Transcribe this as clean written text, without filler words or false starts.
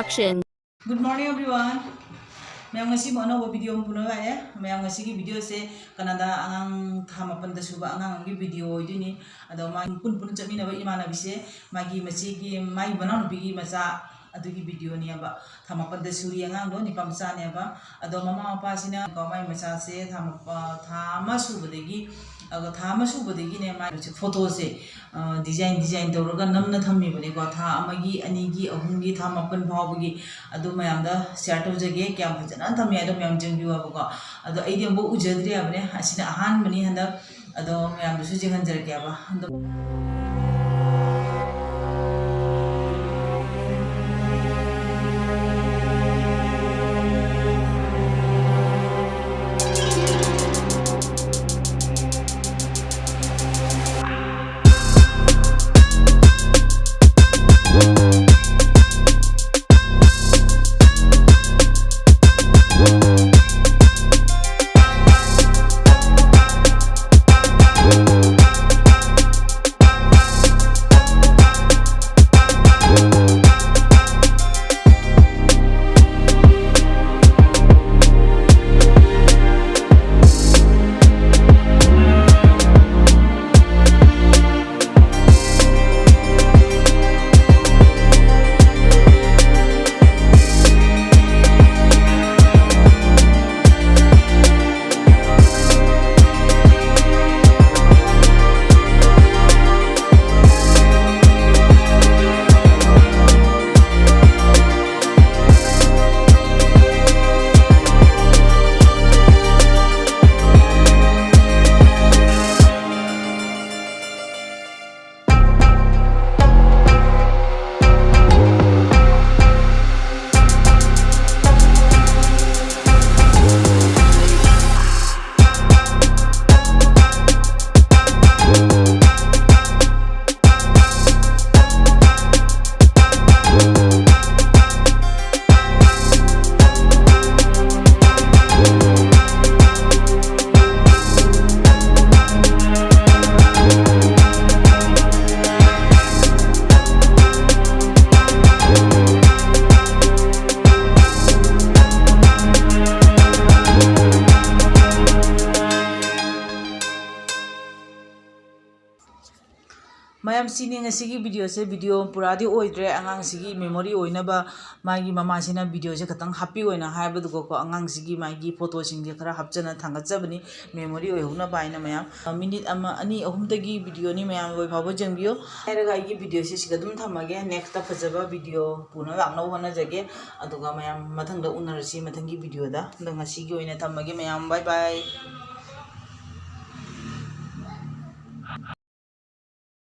Production. Good morning everyone. Mayang ngasi mo ano video mo puno kaya. Mayang ngasi ki video se Canada angang thamapan da suba angang ki video itu ni. Ado ma pun chami na ba imana bise magi machi ki mai banana bigi macha adugi video ni aba thamapan da suri angang do ni pamsa ni aba ado mama apa sina ko mai macha se thama subadegi aga thama subadegi ne mai photo se design tawraga namna thammi bane ko tha amagi anigi ahumgi thamapan phawgi adu mayam da share tawjage kyam phajana thammi ado mayam jengbi wa ko ado aidi ambo ujadri abane asina ahan mani handa ado mayam du su jengan jarke aba mayam sini ngasi video se video puradi oidre angang sigi memory oina ba magi mama sina video se khatang happy oina haiba du ko angang sigi magi photo sing je khara hapchana thangatjabani memory oi huna baina mayam minute ama ani ahum tagi video ni mayam oi phabo jengbiyo hairaga igi video se siga dum thamage next ta phajaba video puna lakna hona jage aduga mayam mathang da unarasi mathangi video da ngasi gi oina thamage mayam bye bye.